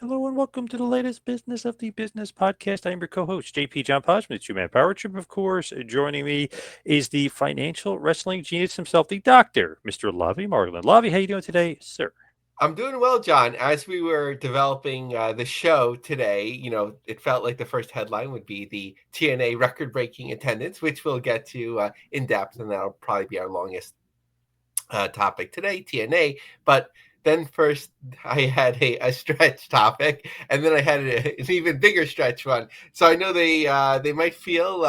Hello and welcome to the latest Business of the Business podcast. I'm your co-host, JP John Podgman, the two-man power trip, of course. Joining me is the financial wrestling genius himself, the doctor, Mr. Lavie Margolin. Lavie, how you doing today, sir? I'm doing well, John. As we were developing the show today, it felt like the first headline would be the TNA record-breaking attendance, which we'll get to in depth, and that'll probably be our longest topic today, TNA. But then first, I had a stretch topic, and then I had an even bigger stretch one. So I know they might feel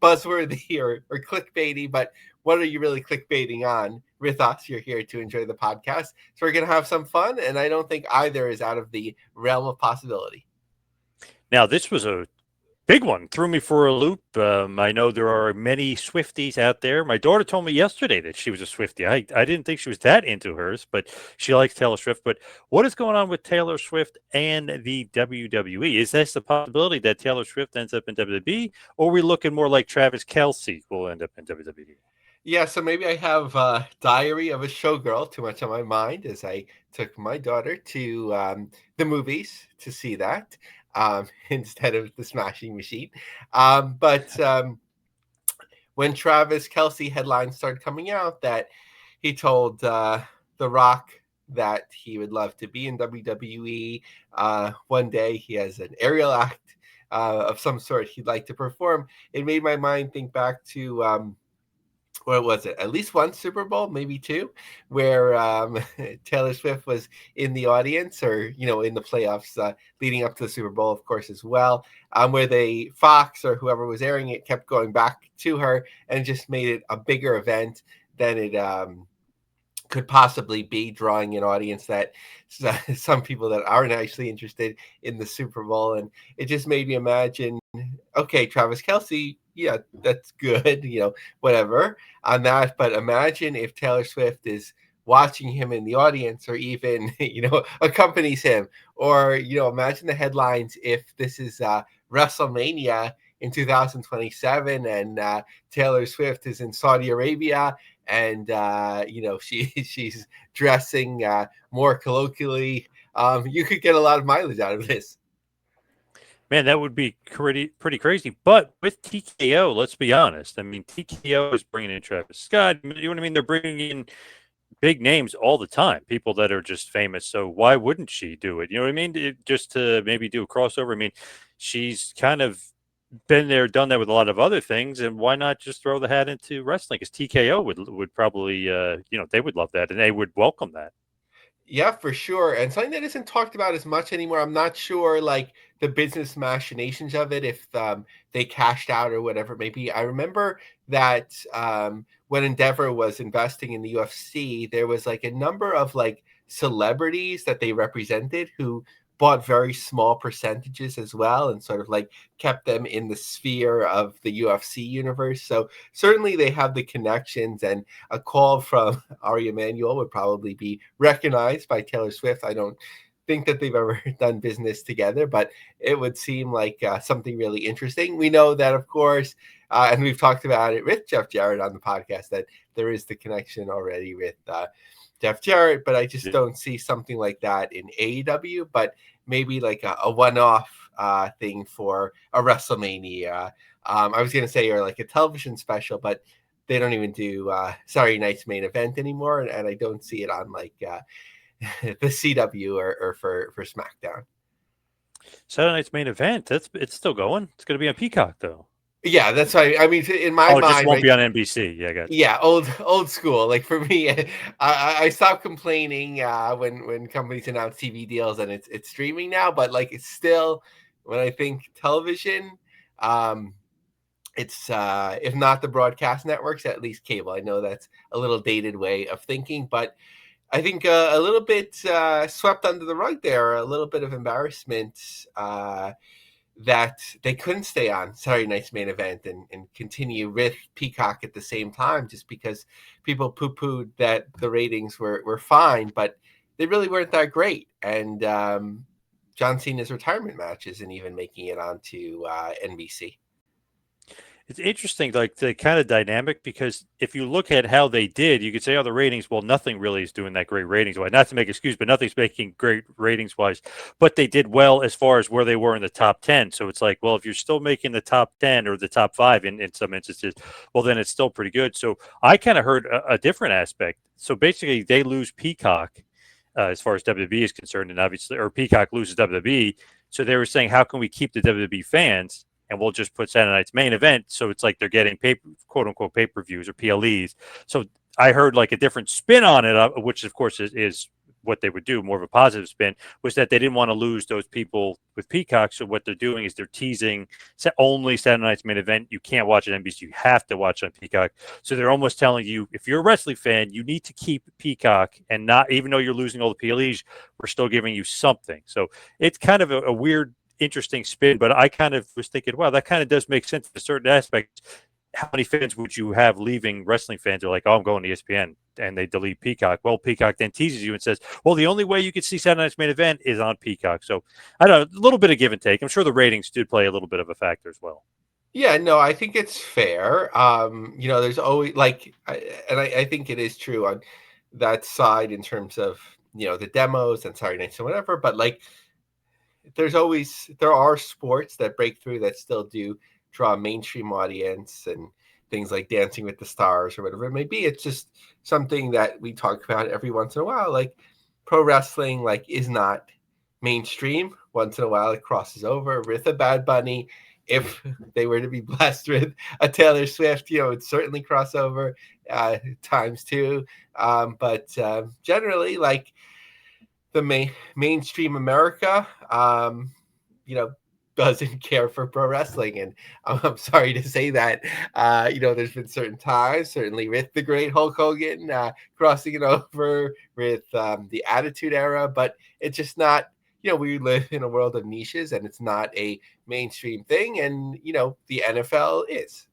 buzzworthy or clickbaity, but what are you really clickbaiting on with us? You're here to enjoy the podcast, so we're gonna have some fun, and I don't think either is out of the realm of possibility. Now, this was a big one. Threw me for a loop. I know there are many Swifties out there. My daughter told me yesterday that she was a Swiftie. I didn't think she was that into hers, but she likes Taylor Swift. But what is going on with Taylor Swift and the WWE? Is this a possibility that Taylor Swift ends up in WWE, or are we looking more like Travis Kelsey will end up in WWE? Yeah, so maybe I have Diary of a Showgirl too much on my mind as I took my daughter to the movies to see that instead of the Smashing Machine. But when Travis Kelsey headlines started coming out that he told The Rock that he would love to be in WWE one day, he has an aerial act of some sort he'd like to perform. It made my mind think back to what was it? At least one Super Bowl, maybe two, where Taylor Swift was in the audience, or in the playoffs leading up to the Super Bowl, of course, as well. Where they Fox or whoever was airing it kept going back to her and just made it a bigger event than it could possibly be, drawing an audience that some people that aren't actually interested in the Super Bowl. And it just made me imagine, okay, Travis Kelsey, yeah, that's good, whatever on that. But imagine if Taylor Swift is watching him in the audience, or even, accompanies him. Or, imagine the headlines if this is WrestleMania in 2027 and Taylor Swift is in Saudi Arabia, and she's dressing more colloquially. You could get a lot of mileage out of this. Man, that would be pretty crazy. But with TKO, let's be honest. I mean, TKO is bringing in Travis Scott. You know what I mean? They're bringing in big names all the time, people that are just famous. So why wouldn't she do it? You know what I mean? Just to maybe do a crossover. I mean, she's kind of been there, done that with a lot of other things, and why not just throw the hat into wrestling? Because TKO would probably, they would love that and they would welcome that. Yeah, for sure. And something that isn't talked about as much anymore. I'm not sure, like, the business machinations of it, if they cashed out or whatever it may be. I remember that when Endeavor was investing in the UFC, there was like a number of like celebrities that they represented who bought very small percentages as well, and sort of like kept them in the sphere of the UFC universe. So certainly they have the connections, and a call from Ari Emanuel would probably be recognized by Taylor Swift. I don't think that they've ever done business together, but it would seem like something really interesting. We know that, of course, and we've talked about it with Jeff Jarrett on the podcast, that there is the connection already with Jeff Jarrett, but I just don't see something like that in AEW, but maybe like a one-off thing for a WrestleMania. I was going to say, or like a television special, but they don't even do Saturday Night's Main Event anymore, and I don't see it on like the CW or for SmackDown. Saturday night's main event. It's still going. It's going to be on Peacock though. Yeah, that's right. I mean, in my Oh, it just mind, won't right? be on NBC. Yeah, I got you. Yeah, old school. Like for me, I stopped complaining when companies announce TV deals and it's streaming now. But like it's still, when I think television, um, it's if not the broadcast networks, at least cable. I know that's a little dated way of thinking, but I think a little bit swept under the rug there, a little bit of embarrassment that they couldn't stay on Saturday Night's Main Event and continue with Peacock at the same time, just because people poo-pooed that the ratings were fine, but they really weren't that great. And John Cena's retirement match isn't even making it onto NBC. It's interesting, like the kind of dynamic, because if you look at how they did, you could say, oh, the ratings, well, nothing really is doing that great ratings wise. Not to make excuse, but nothing's making great ratings wise. But they did well as far as where they were in the top 10. So it's like, well, if you're still making the top 10 or the top five in some instances, well, then it's still pretty good. So I kind of heard a different aspect. So basically, they lose Peacock as far as WWE is concerned, and obviously, or Peacock loses WWE. So they were saying, how can we keep the WWE fans? And we'll just put Saturday night's main event. So it's like they're getting quote unquote pay per views or PLEs. So I heard like a different spin on it, which of course is what they would do, more of a positive spin, was that they didn't want to lose those people with Peacock. So what they're doing is they're teasing only Saturday night's main event. You can't watch it on NBC. You have to watch on Peacock. So they're almost telling you, if you're a wrestling fan, you need to keep Peacock, and not, even though you're losing all the PLEs, we're still giving you something. So it's kind of a weird, interesting spin, but I kind of was thinking, wow, that kind of does make sense in a certain aspect. How many fans would you have leaving wrestling fans are like, oh, I'm going to ESPN, and they delete Peacock? Well, Peacock then teases you and says, well, the only way you could see Saturday night's main event is on Peacock. So I don't know, a little bit of give and take. I'm sure the ratings did play a little bit of a factor as well. Yeah, no, I think it's fair. There's always I think it is true on that side in terms of the demos and Saturday nights and whatever. But like, there are sports that break through that still do draw a mainstream audience, and things like Dancing with the Stars or whatever it may be. It's just something that we talk about every once in a while. Like, pro wrestling, like, is not mainstream. Once in a while it crosses over with a Bad Bunny. If they were to be blessed with a Taylor Swift, it'd certainly cross over times two. But generally, like, the mainstream America, you know, doesn't care for pro wrestling. And I'm sorry to say that. There's been certain times, certainly with the great Hulk Hogan crossing it over with the Attitude Era, but it's just not. We live in a world of niches, and it's not a mainstream thing. And the NFL is.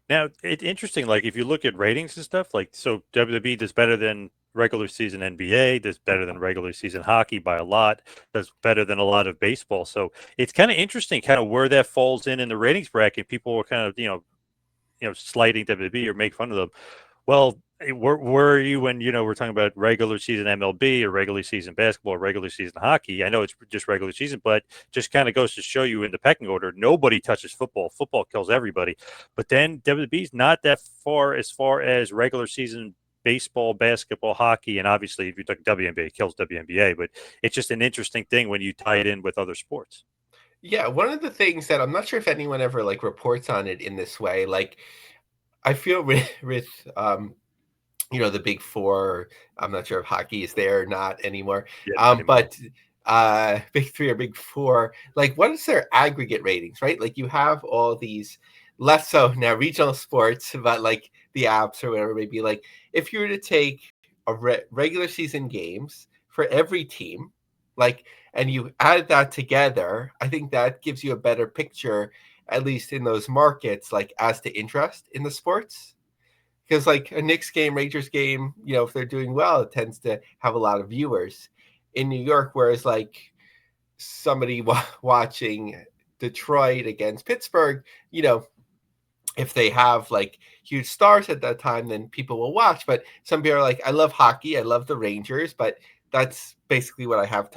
Now, it's interesting. Like, if you look at ratings and stuff, like, so WWE does better than regular season NBA, does better than regular season hockey by a lot, does better than a lot of baseball. So it's kind of interesting, kind of where that falls in the ratings bracket. People were kind of, slighting WWE or make fun of them. Well, where are you when we're talking about regular season MLB or regular season basketball or regular season hockey? I know it's just regular season, but just kind of goes to show you in the pecking order, nobody touches football. Football kills everybody. But then WWE's not that far as regular season baseball, basketball, hockey, and obviously if you took WNBA, it kills WNBA. But it's just an interesting thing when you tie it in with other sports. Yeah, one of the things that I'm not sure if anyone ever like reports on it in this way, like, I feel with the big four. I'm not sure if hockey is there or not anymore. Yeah, not anymore. But big three or big four, like, what is their aggregate ratings, right? Like, you have all these less so now regional sports, but like the apps or whatever it may be. Like, if you were to take regular season games for every team, like, and you add that together, I think that gives you a better picture, at least in those markets, like, as to interest in the sports. Because like a Knicks game, Rangers game, if they're doing well, it tends to have a lot of viewers in New York. Whereas like somebody watching Detroit against Pittsburgh, if they have like huge stars at that time, then people will watch. But some people are like, I love hockey, I love the Rangers, but that's basically what I have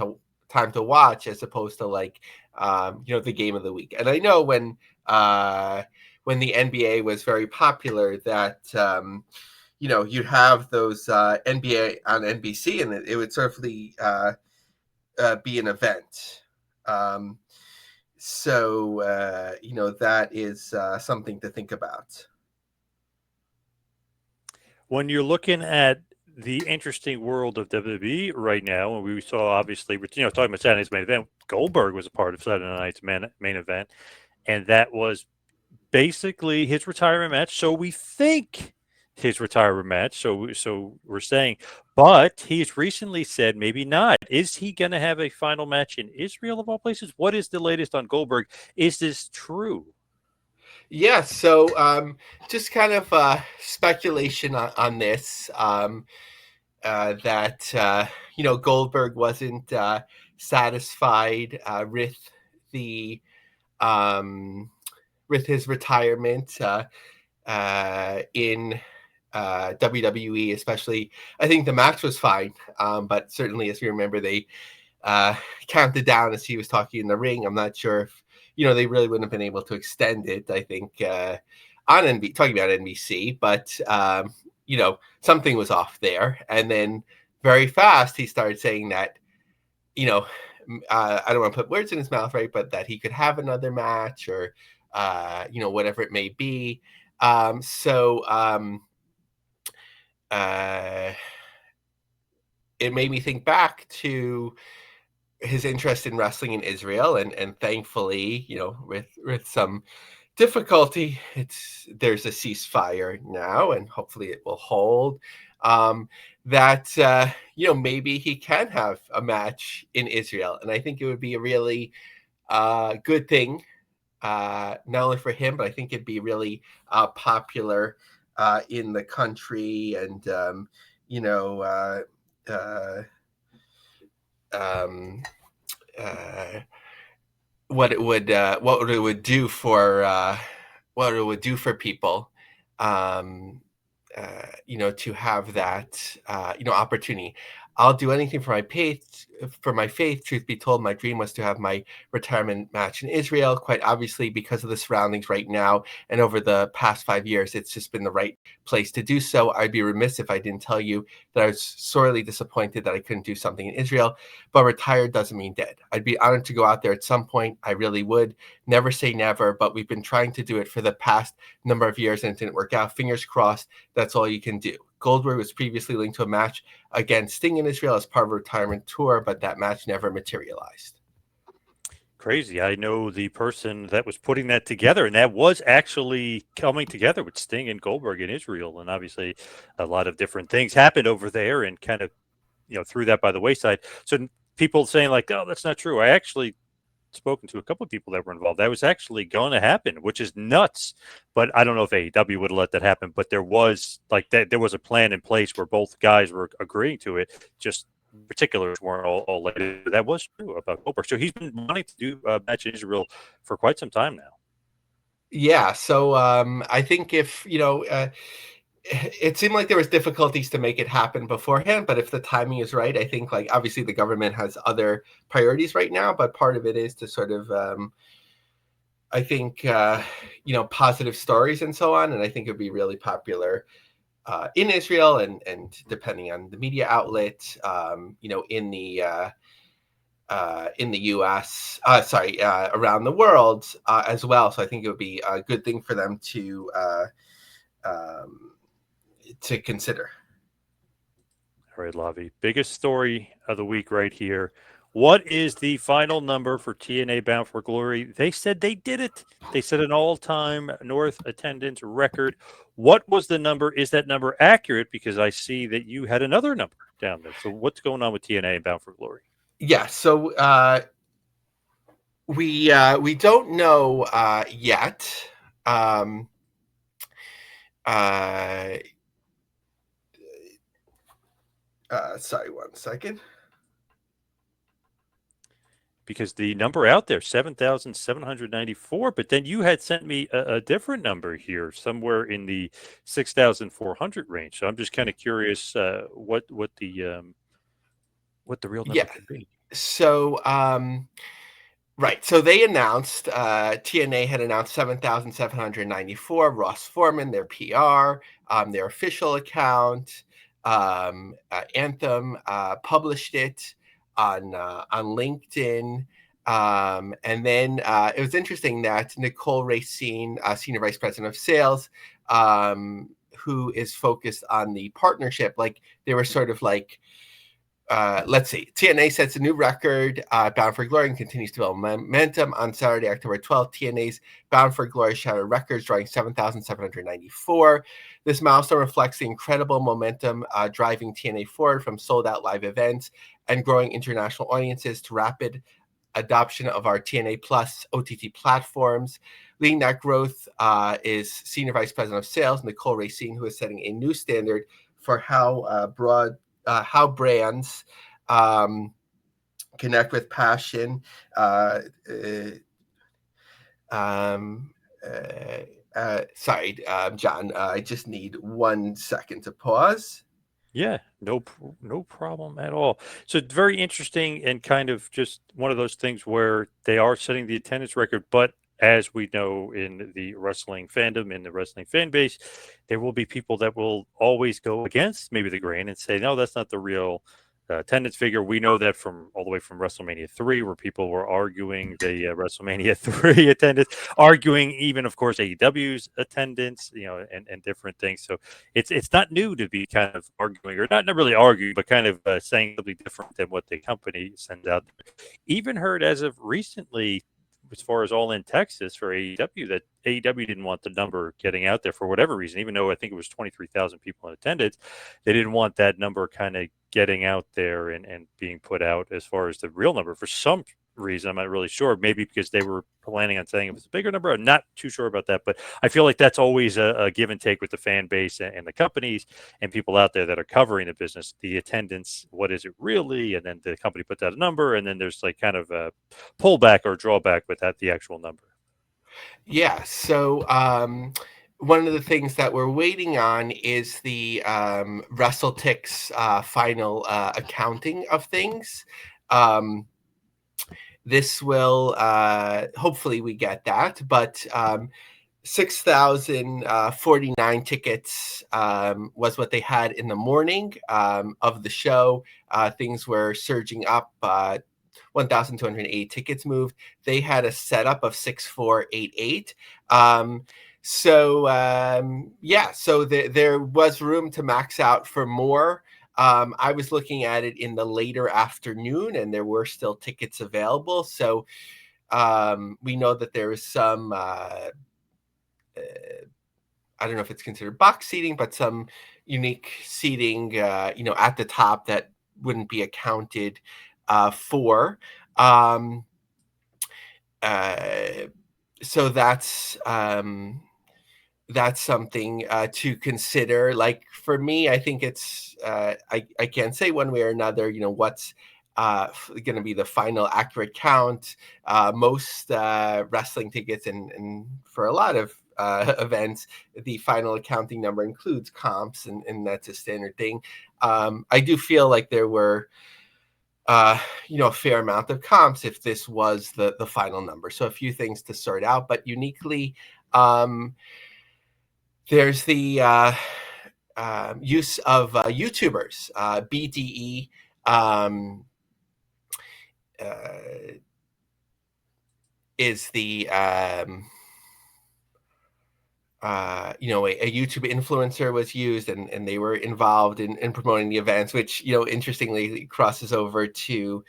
time to watch, as opposed to like the game of the week. And I know when the NBA was very popular, that you'd have those NBA on NBC, and it would certainly be an event. Um, so that is something to think about. When you're looking at the interesting world of WWE right now, and we saw obviously, talking about Saturday's main event, Goldberg was a part of Saturday night's main event, and that was basically his retirement match. So we think his retirement match. So we're saying, but he's recently said maybe not. Is he going to have a final match in Israel of all places? What is the latest on Goldberg? Is this true? Yeah, so just kind of speculation on this, that Goldberg wasn't satisfied with the um, with his retirement in WWE, especially. I think the match was fine, but certainly, as we remember, they counted down as he was talking in the ring. I'm not sure if they really wouldn't have been able to extend it. I think on talking about NBC, but something was off there. And then very fast he started saying that I don't want to put words in his mouth, right, but that he could have another match or whatever it may be. So it made me think back to his interest in wrestling in Israel, and thankfully, with some difficulty, there's a ceasefire now, and hopefully it will hold. That maybe he can have a match in Israel, and I think it would be a really good thing, not only for him, but I think it'd be really popular in the country, and um, uh, what it would do for people, to have that opportunity. I'll do anything for my faith. Truth be told, my dream was to have my retirement match in Israel. Quite obviously, because of the surroundings right now and over the past 5 years, it's just been the right place to do so. I'd be remiss if I didn't tell you that I was sorely disappointed that I couldn't do something in Israel. But retired doesn't mean dead. I'd be honored to go out there at some point. I really would. Never say never, but we've been trying to do it for the past number of years and it didn't work out. Fingers crossed. That's all you can do. Goldberg was previously linked to a match against Sting in Israel as part of a retirement tour, but that match never materialized. Crazy. I know the person that was putting that together, and that was actually coming together with Sting and Goldberg in Israel. And obviously, a lot of different things happened over there and kind of, threw that by the wayside. So people saying like, "Oh, that's not true." I actually spoken to a couple of people that were involved. That was actually going to happen, which is nuts. But I don't know if AEW would have let that happen. But there was like that. There was a plan in place where both guys were agreeing to it. Just particulars weren't all later. That was true about Goldberg. So he's been wanting to do a match in Israel for quite some time now. Yeah. So I think if it seemed like there was difficulties to make it happen beforehand, but if the timing is right, I think like obviously the government has other priorities right now, but part of it is to sort of I think positive stories and so on, and I think it'd be really popular in Israel and depending on the media outlet, in the U.S. Around the world as well. So I think it would be a good thing for them to consider. All right, Lavie. Biggest story of the week right here. What is the final number for TNA Bound for Glory? They said they did it. They set an all-time North attendance record. What was the number? Is that number accurate? Because I see that you had another number down there. So what's going on with TNA Bound for Glory? Yeah. So we don't know yet. Sorry, 1 second. Because the number out there, 7,794, but then you had sent me a different number here, somewhere in the 6,400 range. So I'm just kind of curious what the real number could be. So right. So they announced, TNA had announced 7,794. Ross Foreman, their PR, their official account, Anthem published it on LinkedIn. And then it was interesting that Nicole Racine, Senior Vice President of Sales, who is focused on the partnership, like they were sort of like, let's see. TNA sets a new record. Bound for Glory and continues to build momentum. On Saturday, October 12th, TNA's Bound for Glory shattered records, drawing 7,794. This milestone reflects the incredible momentum driving TNA forward from sold-out live events and growing international audiences to rapid adoption of our TNA Plus OTT platforms. Leading that growth is Senior Vice President of Sales, Nicole Racine, who is setting a new standard for how brands connect with passion. Sorry, John. I just need 1 second to pause. Yeah, no problem at all. So it's very interesting and kind of just one of those things where they are setting the attendance record, but as we know in the wrestling fandom, in the wrestling fan base, there will be people that will always go against maybe the grain and say, no, that's not the real attendance figure. We know that from all the way from WrestleMania 3, where people were arguing the WrestleMania 3 attendance, arguing even, of course, AEW's attendance, and different things. So it's not new to be kind of arguing, or not really arguing, but kind of saying something different than what the company sends out. Even heard as of recently, as far as All In Texas for AEW, that AEW didn't want the number getting out there for whatever reason, even though I think it was 23,000 people in attendance. They didn't want that number kind of getting out there and being put out as far as the real number for some reason. I'm not really sure. Maybe because they were planning on saying it was a bigger number. I'm not too sure about that, but I feel like that's always a give and take with the fan base and the companies and people out there that are covering the business. The attendance, what is it really? And then the company puts out a number, and then there's like kind of a pullback or drawback with that the actual number. Yeah. So one of the things that we're waiting on is the WrestleTix final accounting of things. This will hopefully we get that, but 6,049 tickets was what they had in the morning of the show. Things were surging up. 1,208 tickets moved. They had a setup of 6,488. So there was room to max out for more. I was looking at it in the later afternoon, and there were still tickets available. So we know that there is some. I don't know if it's considered box seating, but some unique seating, at the top that wouldn't be accounted for. So that's something to consider. Like for me, I think it's I can't say one way or another. What's going to be the final accurate count. Most wrestling tickets and for a lot of events, the final accounting number includes comps, and that's a standard thing. I do feel like there were a fair amount of comps if this was the final number. So a few things to sort out, but uniquely, there's the use of YouTubers, BDE. Is the a YouTube influencer was used, and they were involved in promoting the events, which interestingly crosses over to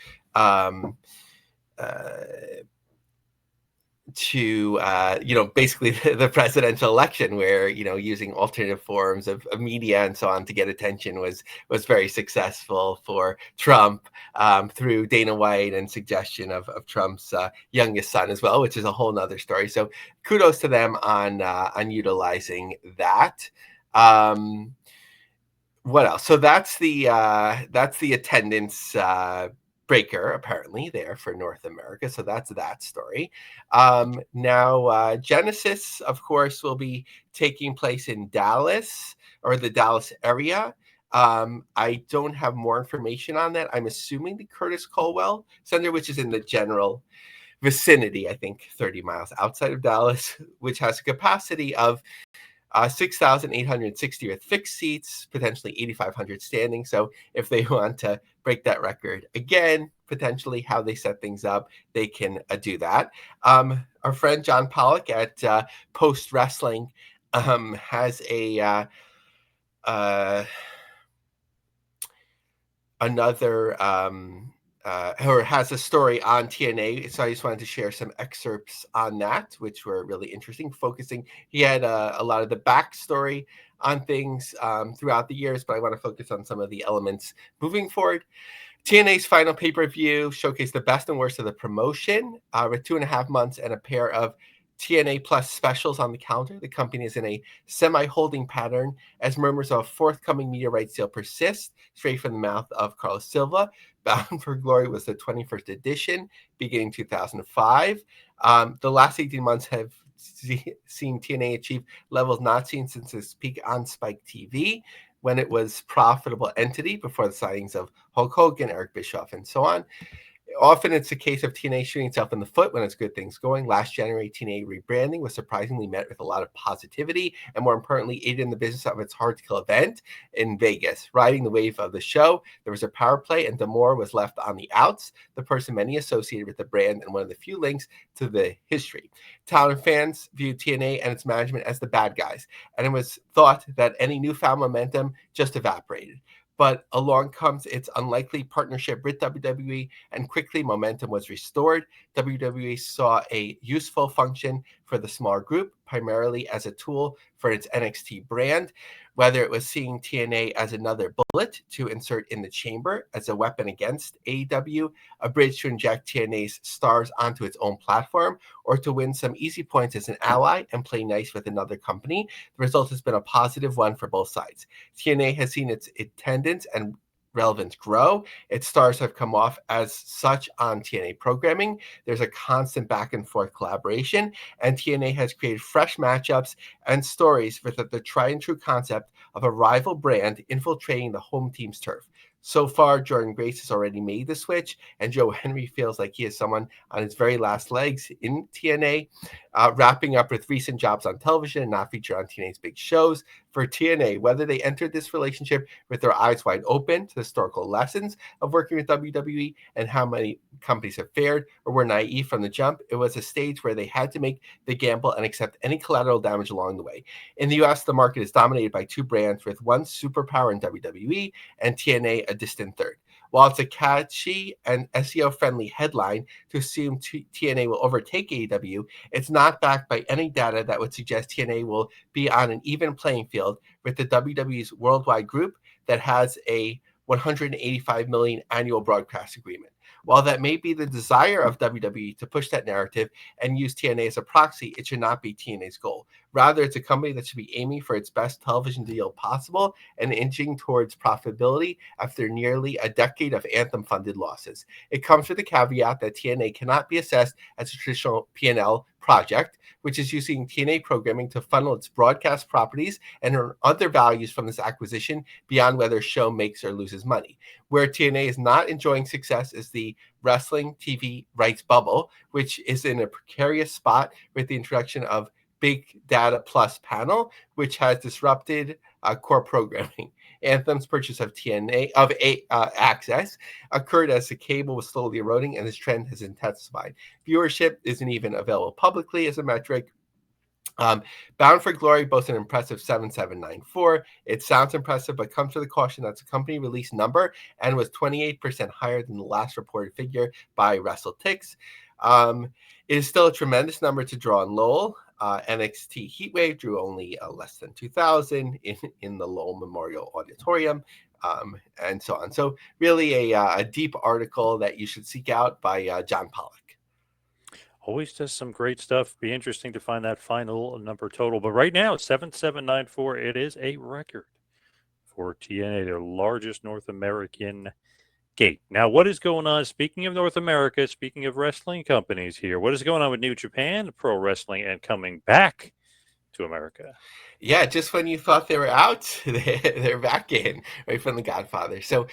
basically the presidential election, where using alternative forms of media and so on to get attention was very successful for Trump, through Dana White and suggestion of Trump's youngest son as well, which is a whole nother story. So kudos to them on utilizing that. What else? So that's the attendance breaker apparently there for North America. So that's that story. Now Genesis, of course, will be taking place in Dallas, or the Dallas area. I don't have more information on that. I'm assuming the Curtis Colwell Center, which is in the general vicinity, I think 30 miles outside of Dallas, which has a capacity of 6,860 with fixed seats, potentially 8,500 standing. So if they want to break that record again, potentially how they set things up, they can do that. Our friend John Pollock at Post Wrestling has has a story on TNA. So I just wanted to share some excerpts on that, which were really interesting, focusing. He had a lot of the backstory on things throughout the years, but I want to focus on some of the elements moving forward. TNA's final pay-per-view showcased the best and worst of the promotion, with 2.5 months and a pair of TNA Plus specials on the calendar. The company is in a semi-holding pattern as murmurs of a forthcoming media rights deal persist, straight from the mouth of Carlos Silva. Bound for Glory was the 21st edition, beginning 2005. The last 18 months have seen TNA achieve levels not seen since its peak on Spike TV, when it was profitable entity before the signings of Hulk Hogan, Eric Bischoff, and so on. Often it's a case of TNA shooting itself in the foot when it's good things going. Last January, TNA rebranding was surprisingly met with a lot of positivity and, more importantly, aided in the business of its Hard to Kill event in Vegas. Riding the wave of the show, there was a power play, and D'Amore was left on the outs, the person many associated with the brand and one of the few links to the history. Talent and fans viewed TNA and its management as the bad guys, and it was thought that any newfound momentum just evaporated. But along comes its unlikely partnership with WWE, and quickly momentum was restored. WWE saw a useful function for the smaller group, primarily as a tool for its NXT brand, whether it was seeing TNA as another bullet to insert in the chamber as a weapon against AEW, a bridge to inject TNA's stars onto its own platform, or to win some easy points as an ally and play nice with another company. The result has been a positive one for both sides. TNA has seen its attendance and relevance grow. Its stars have come off as such on TNA programming. There's a constant back and forth collaboration, and TNA has created fresh matchups and stories with the tried and true concept of a rival brand infiltrating the home team's turf. So far, Jordan Grace has already made the switch, and Joe Henry feels like he is someone on his very last legs in TNA, wrapping up with recent jobs on television and not featured on TNA's big shows. For TNA, whether they entered this relationship with their eyes wide open to historical lessons of working with WWE and how many companies have fared, or were naive from the jump, it was a stage where they had to make the gamble and accept any collateral damage along the way. In the US, the market is dominated by two brands, with one superpower in WWE and TNA a distant third. While it's a catchy and SEO-friendly headline to assume TNA will overtake AEW, it's not backed by any data that would suggest TNA will be on an even playing field with the WWE's worldwide group that has a $185 million annual broadcast agreement. While that may be the desire of WWE to push that narrative and use TNA as a proxy, it should not be TNA's goal. Rather, it's a company that should be aiming for its best television deal possible and inching towards profitability after nearly a decade of Anthem-funded losses. It comes with the caveat that TNA cannot be assessed as a traditional P&L project, which is using TNA programming to funnel its broadcast properties and earn other values from this acquisition beyond whether a show makes or loses money. Where TNA is not enjoying success is the wrestling TV rights bubble, which is in a precarious spot with the introduction of Big Data Plus panel, which has disrupted core programming. Anthem's purchase of Access occurred as the cable was slowly eroding, and this trend has intensified. Viewership isn't even available publicly as a metric. Bound for Glory boasts an impressive 7794. It sounds impressive, but comes with a caution that's a company release number and was 28% higher than the last reported figure by WrestleTix. It is still a tremendous number to draw in Lowell. NXT Heatwave drew only less than 2,000 in the Lowell Memorial Auditorium, and so on. So really a deep article that you should seek out by John Pollock. Always does some great stuff. Be interesting to find that final number total. But right now, it's 7794. It is a record for TNA, their largest North American gate. Now, what is going on? Speaking of North America, speaking of wrestling companies here, what is going on with New Japan Pro Wrestling and coming back to America? Yeah, just when you thought they were out, they're back in, right from The Godfather. So,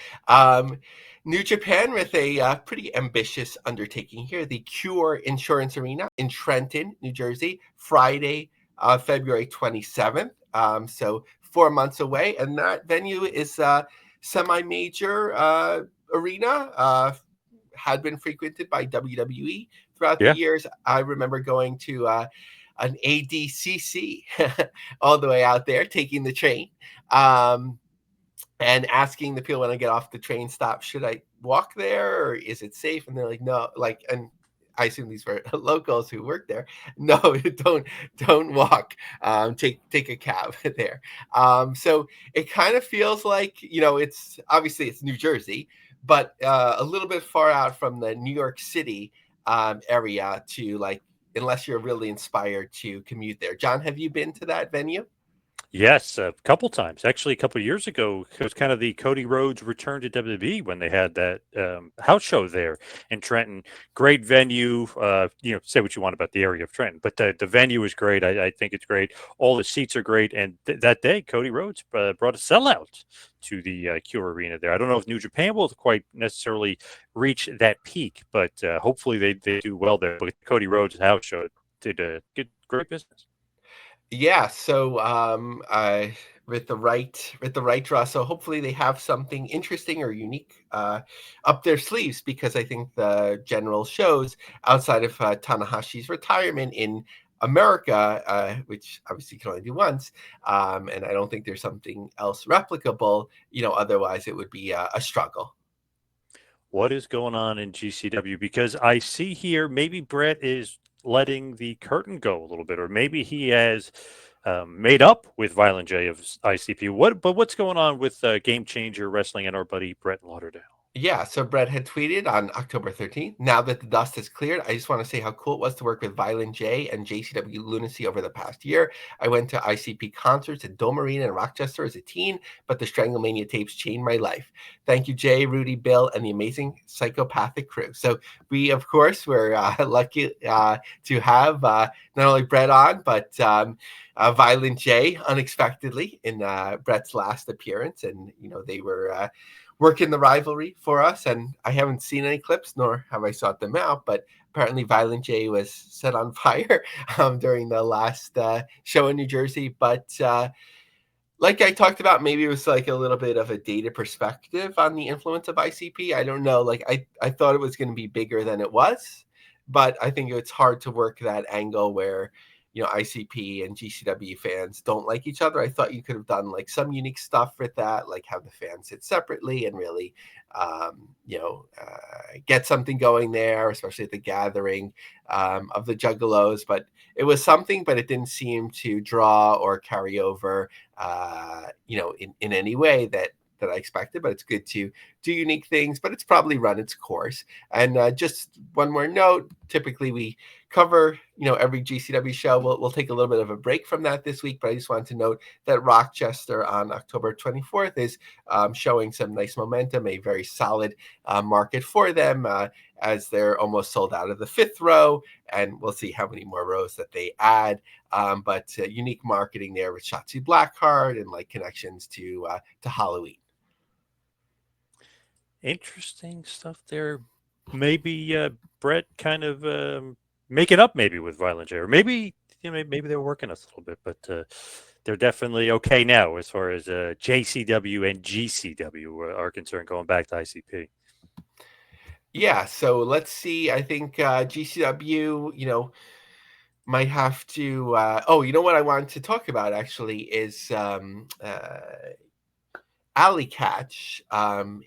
New Japan with a pretty ambitious undertaking here. The Cure Insurance Arena in Trenton, New Jersey, Friday, February 27th. So 4 months away. And that venue is a semi-major arena, had been frequented by WWE throughout the years. I remember going to an ADCC all the way out there, taking the train, and asking the people when I get off the train stop, should I walk there or is it safe? And they're like, no, and I assume these were locals who work there. No, don't walk. Take a cab there. So it kind of feels like, it's obviously it's New Jersey, but a little bit far out from the New York City area to unless you're really inspired to commute there. John, have you been to that venue? Yes, a couple times. Actually, a couple years ago, it was kind of the Cody Rhodes return to WWE when they had that house show there in Trenton. Great venue. Say what you want about the area of Trenton, but the venue is great. I think it's great. All the seats are great. And that day, Cody Rhodes brought a sellout to the Cure Arena there. I don't know if New Japan will quite necessarily reach that peak, but hopefully they do well there. But Cody Rhodes' house show did get great business. Yeah, so with the right draw, so hopefully they have something interesting or unique up their sleeves, because I think the general shows outside of Tanahashi's retirement in America, which obviously you can only do once, and I don't think there's something else replicable. Otherwise it would be a struggle. What is going on in GCW? Because I see here maybe Brett is letting the curtain go a little bit, or maybe he has made up with Violent J of ICP. What's going on with Game Changer Wrestling and our buddy Brett Lauderdale? Yeah, so Brett had tweeted on October 13th, "Now that the dust has cleared, I just want to say how cool it was to work with Violent J and JCW Lunacy over the past year. I went to ICP concerts at Dome Arena in Rochester as a teen, but the Stranglemania tapes changed my life. Thank you, Jay, Rudy, Bill, and the amazing psychopathic crew." So we, of course, were lucky to have not only Brett on, but Violent J unexpectedly in Brett's last appearance. And, they were working the rivalry for us. And I haven't seen any clips, nor have I sought them out, but apparently Violent J was set on fire during the last show in New Jersey. But like I talked about, maybe it was like a little bit of a data perspective on the influence of ICP. I don't know. Like I thought it was going to be bigger than it was, but I think it's hard to work that angle where, ICP and GCW fans don't like each other. I thought you could have done like some unique stuff with that, like have the fans sit separately and really, get something going there, especially at the gathering of the Juggalos. But it was something, but it didn't seem to draw or carry over in any way that I expected. But it's good to do unique things, but it's probably run its course. And just one more note: typically we cover every GCW show. We'll take a little bit of a break from that this week, but I just wanted to note that Rochester on October 24th is showing some nice momentum, a very solid market for them, as they're almost sold out of the fifth row, and we'll see how many more rows that they add. But unique marketing there with Shotzi Blackheart and like connections to Halloween. Interesting stuff there. Maybe Brett kind of making up maybe with Violent J, or maybe maybe they're working us a little bit, but they're definitely okay now as far as JCW and GCW are concerned, going back to ICP. Yeah, so let's see. I think GCW, might have to. What I wanted to talk about actually is Alley Catch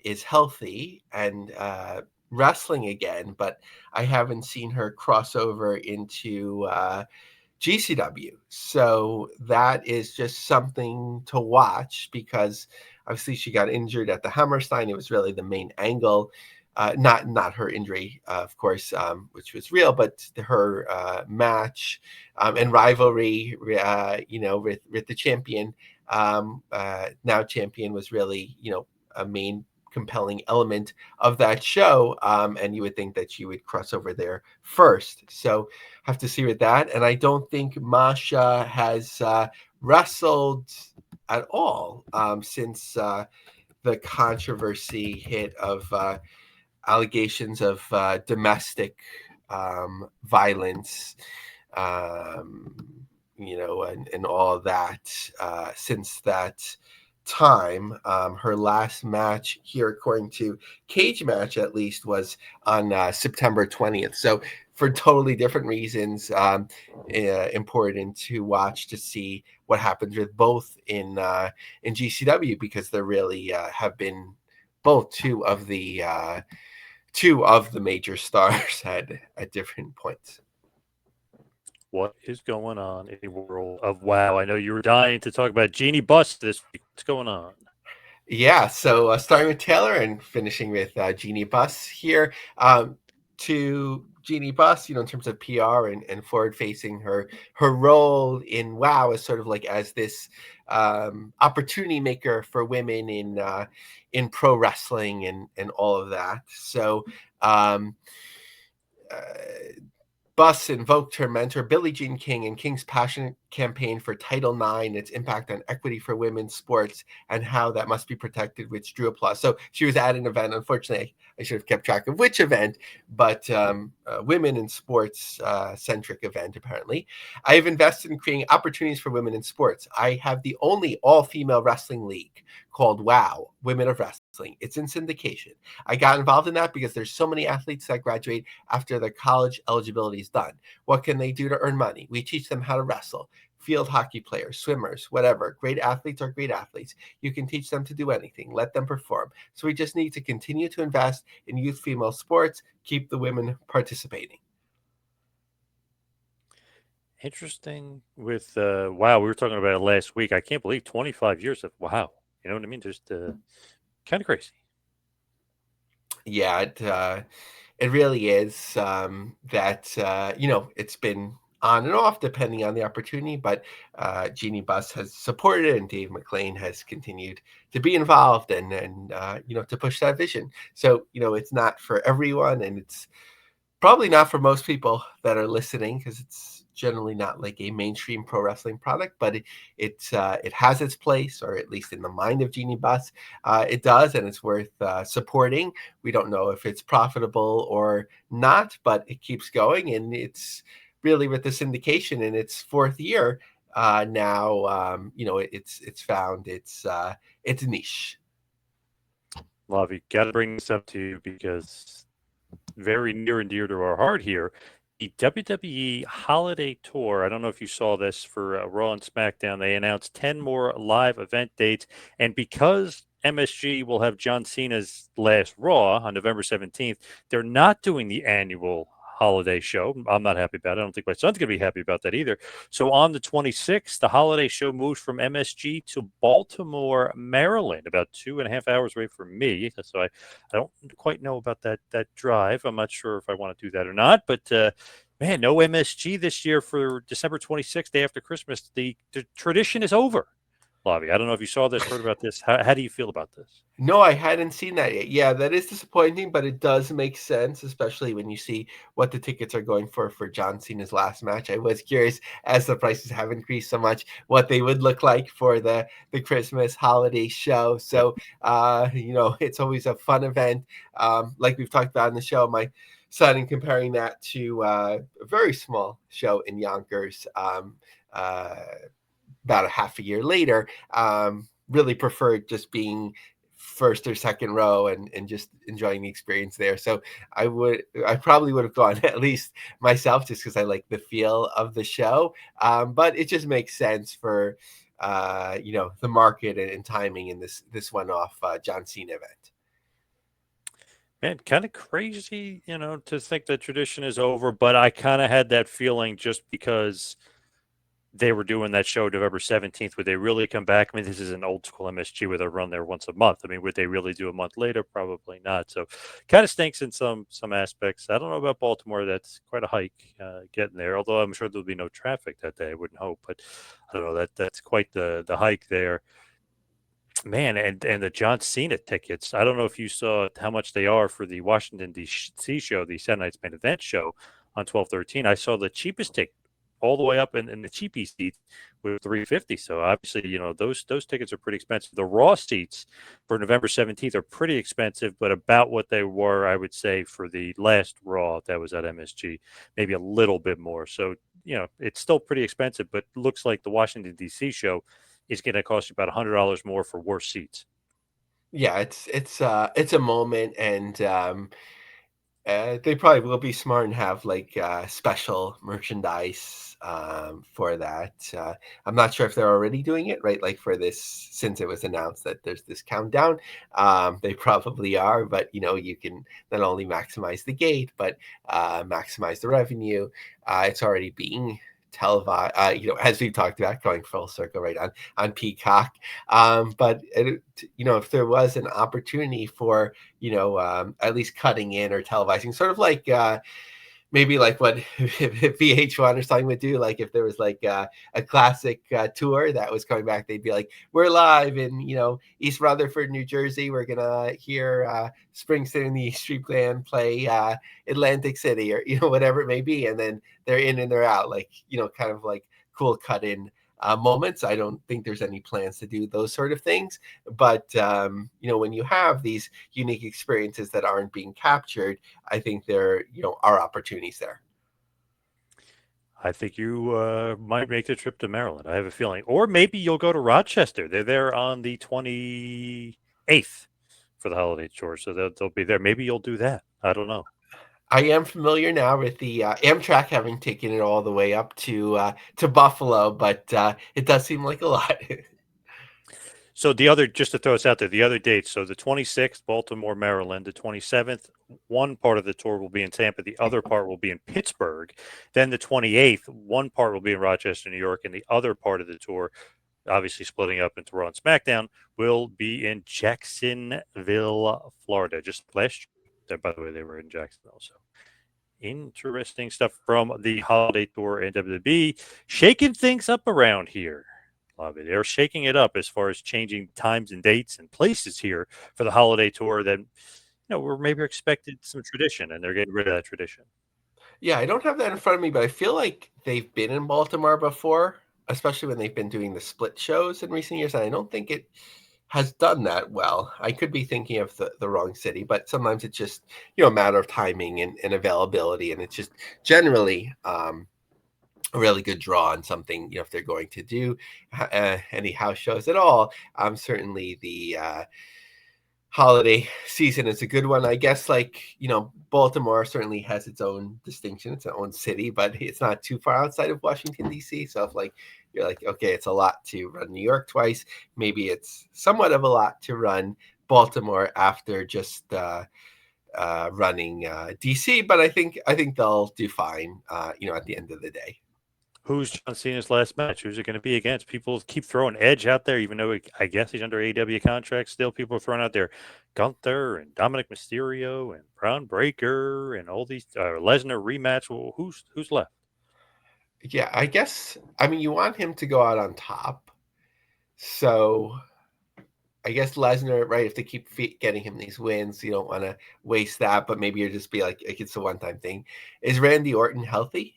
is healthy and wrestling again, but I haven't seen her cross over into GCW. So that is just something to watch, because obviously she got injured at the Hammerstein. It was really the main angle. Not her injury, of course, which was real, but her match and rivalry, with the champion, now champion, was really, a main compelling element of that show. And you would think that she would cross over there first. So have to see with that. And I don't think Masha has wrestled at all since the controversy hit of allegations of domestic violence, and all that. Since that time, her last match here, according to Cage Match at least, was on September 20th. So for totally different reasons, important to watch to see what happens with both in GCW, because there really have been both two of the major stars at different points. What is going on in the world of WoW? I know you were dying to talk about Jeanie Buss this week. What's going on? Yeah, so starting with Taylor and finishing with Jeanie Buss here. to Jeanie Buss, in terms of PR and forward facing her role in WoW as sort of like as this opportunity maker for women in pro wrestling and all of that. So um, uh, Buss invoked her mentor, Billie Jean King, and King's passionate campaign for Title IX, its impact on equity for women's sports, and how that must be protected, which drew applause. So she was at an event. Unfortunately, I should have kept track of which event, but women in sports centric event, apparently. I have invested in creating opportunities for women in sports. I have the only all female wrestling league called WOW, Women of Wrestling. It's in syndication. I got involved in that because there's so many athletes that graduate after their college eligibility is done. What can they do to earn money? We teach them how to wrestle. Field hockey players, swimmers, whatever. Great athletes are great athletes. You can teach them to do anything. Let them perform. So we just need to continue to invest in youth female sports, keep the women participating. Interesting with wow, we were talking about it last week. I can't believe 25 years of wow. You know what I mean? Just kind of crazy. Yeah, it really is. That it's been on and off depending on the opportunity, but Jeanie Buss has supported it, and Dave McLean has continued to be involved and to push that vision. So it's not for everyone, and it's probably not for most people that are listening because it's generally not like a mainstream pro wrestling product, but it has its place, or at least in the mind of Jeanie Buss, it does, and it's worth supporting. We don't know if it's profitable or not, but it keeps going, and it's really with the syndication in its fourth year now. It's found its niche. Lavie, got to bring this up to you because very near and dear to our heart here. The WWE Holiday Tour. I don't know if you saw this for Raw and SmackDown. They announced 10 more live event dates. And because MSG will have John Cena's last Raw on November 17th, they're not doing the annual holiday show. I'm not happy about it. I don't think my son's going to be happy about that either. So on the 26th, the holiday show moves from MSG to Baltimore, Maryland, about 2.5 hours away from me. So I don't quite know about that drive. I'm not sure if I want to do that or not. But man, no MSG this year for December 26th, day after Christmas. The tradition is over. Lavie, I don't know if you saw this, heard about this. How do you feel about this? No, I hadn't seen that yet. Yeah, that is disappointing, but it does make sense, especially when you see what the tickets are going for John Cena's last match. I was curious, as the prices have increased so much, what they would look like for the Christmas holiday show. Yep. So, it's always a fun event. Like we've talked about in the show, my son, and comparing that to a very small show in Yonkers. About a half a year later, really preferred just being first or second row and just enjoying the experience there. So I probably would have gone at least myself just because I like the feel of the show. But it just makes sense for the market and timing in this one-off John Cena event. Man, kind of crazy, to think that tradition is over, but I kind of had that feeling just because they were doing that show November 17th. Would they really come back? I mean, this is an old school MSG where they run there once a month. I mean, would they really do a month later? Probably not. So kind of stinks in some aspects. I don't know about Baltimore. That's quite a hike getting there, although I'm sure there'll be no traffic that day. I wouldn't hope, but I don't know. That's quite the hike there. Man, and the John Cena tickets. I don't know if you saw how much they are for the Washington D.C. show, the Saturday Night's Main Event show on 12/13. I saw the cheapest ticket all the way up in the cheapie seats with 350. So obviously, those tickets are pretty expensive. The Raw seats for November 17th are pretty expensive, but about what they were, I would say, for the last Raw that was at MSG, maybe a little bit more. So it's still pretty expensive, but looks like the Washington D.C. show is going to cost you about $100 more for worse seats. Yeah, it's a moment, and they probably will be smart and have like special merchandise for that. I'm not sure if they're already doing it, right? Like for this, since it was announced that there's this countdown, they probably are. But you can not only maximize the gate, but maximize the revenue. It's already being televised, as we talked about, going full circle, right, on Peacock. But if there was an opportunity for at least cutting in or televising, sort of like maybe like what VH1 or something would do. Like if there was like a classic tour that was coming back, they'd be like, "We're live in East Rutherford, New Jersey. We're gonna hear Springsteen and the E Street Band play Atlantic City, or whatever it may be," and then they're in and they're out, like kind of like cool cut in. Moments. I don't think there's any plans to do those sort of things, but when you have these unique experiences that aren't being captured, I think there, are opportunities there. I think you might make the trip to Maryland. I have a feeling, or maybe you'll go to Rochester. They're there on the 28th for the holiday tour, so they'll be there. Maybe you'll do that. I don't know. I am familiar now with the Amtrak having taken it all the way up to Buffalo, but it does seem like a lot. So just to throw us out there, the other dates. So the 26th, Baltimore, Maryland. The 27th, one part of the tour will be in Tampa. The other part will be in Pittsburgh. Then the 28th, one part will be in Rochester, New York, and the other part of the tour, obviously splitting up into Raw and SmackDown, will be in Jacksonville, Florida. Just last year, by the way, they were in Jacksonville. So interesting stuff from the holiday tour and WWE, shaking things up around here. Lavie, they're shaking it up as far as changing times and dates and places here for the holiday tour that we're maybe expected some tradition, and they're getting rid of that tradition. Yeah, I don't have that in front of me, but I feel like they've been in Baltimore before, especially when they've been doing the split shows in recent years, and I don't think it has done that well. I could be thinking of the wrong city, but sometimes it's just a matter of timing and availability, and it's just generally a really good draw on something. If they're going to do any house shows at all, certainly the holiday season is a good one. I guess, like, Baltimore certainly has its own distinction, its own city, but it's not too far outside of Washington, D.C. So if like you're like, okay, it's a lot to run New York twice, maybe it's somewhat of a lot to run Baltimore after just running DC, but I think they'll do fine at the end of the day. Who's John Cena's last match? Who's it going to be against? People keep throwing Edge out there, even though I guess he's under AEW contract. Still, people are throwing out there Gunther and Dominic Mysterio and Braun Breaker and all these Lesnar rematch. Well, who's left? Yeah, I guess, I mean, you want him to go out on top, so I guess Lesnar, right? If they keep getting him these wins, you don't want to waste that. But maybe you just be like, it's a one-time thing. Is Randy Orton healthy?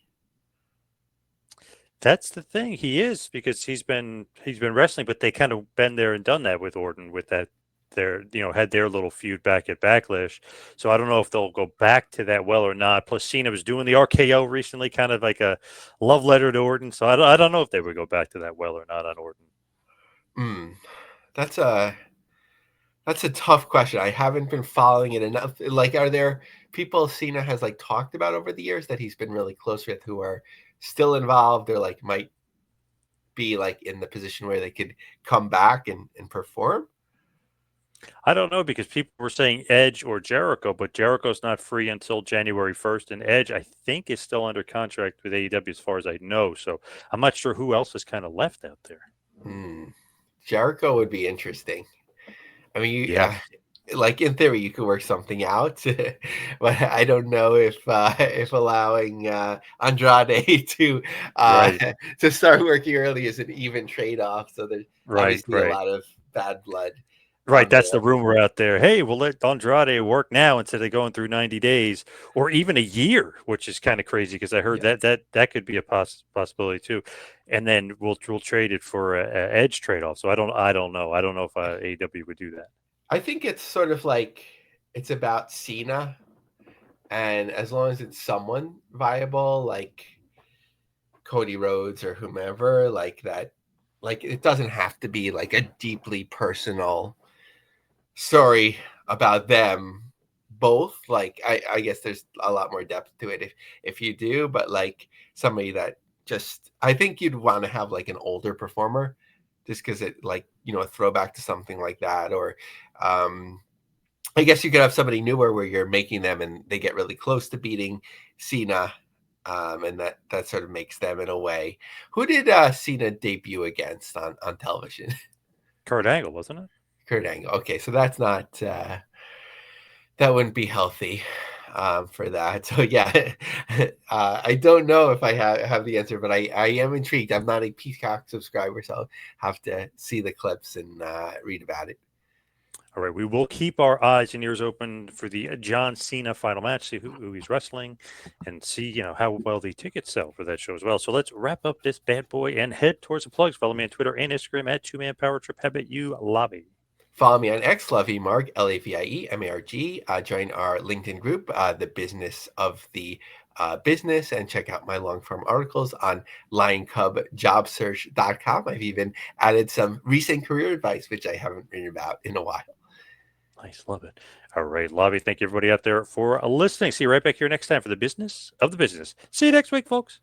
That's the thing. He is, because he's been wrestling, but they kind of been there and done that with Orton with that. Had their little feud back at Backlash. So I don't know if they'll go back to that well or not. Plus, Cena was doing the RKO recently, kind of like a love letter to Orton. So I don't know if they would go back to that well or not on Orton. That's a tough question. I haven't been following it enough. Like, are there people Cena has like talked about over the years that he's been really close with who are still involved, or like might be like in the position where they could come back and perform? I don't know, because people were saying Edge or Jericho, but Jericho's not free until January 1st, and Edge, I think, is still under contract with AEW as far as I know. So I'm not sure who else is kind of left out there. Jericho would be interesting. I mean, Yeah. like in theory, you could work something out, but I don't know if allowing Andrade to Right. to start working early is an even trade off. So there's Right. obviously a Right. lot of bad blood Right, that's the there. rumor out there. Hey, we'll let Andrade work now instead of going through 90 days or even a year, which is kind of crazy, because I heard Yeah, that could be a possibility too. And then we'll trade it for a Edge trade off. So I don't know. I don't know if AEW would do that. I think it's sort of like it's about Cena, and as long as it's someone viable, like Cody Rhodes or whomever, like that, like it doesn't have to be like a deeply personal story about them both. Like I guess there's a lot more depth to it if you do, but like somebody that just, I think you'd want to have like an older performer, just because it, like, a throwback to something like that. Or I guess you could have somebody newer where you're making them and they get really close to beating Cena, and that sort of makes them in a way. Who did Cena debut against on television? Kurt Angle, wasn't it? Kurt Angle. Okay, so that's not that wouldn't be healthy for that. So yeah, I don't know if I have the answer, but I am intrigued. I'm not a Peacock subscriber, so I'll have to see the clips and read about it. All right, we will keep our eyes and ears open for the John Cena final match, see who he's wrestling, and see how well the tickets sell for that show as well. So let's wrap up this bad boy and head towards the plugs. Follow me on Twitter and Instagram at 2Man Power Trip. How about you, Lavie? Follow me on X, Lavie Marg, LAVIE MARG. Join our LinkedIn group, The Business of the Business, and check out my long form articles on lioncubjobsearch.com. I've even added some recent career advice, which I haven't written about in a while. Nice, love it. All right, Lavie, thank you everybody out there for listening. See you right back here next time for the business of the business. See you next week, folks.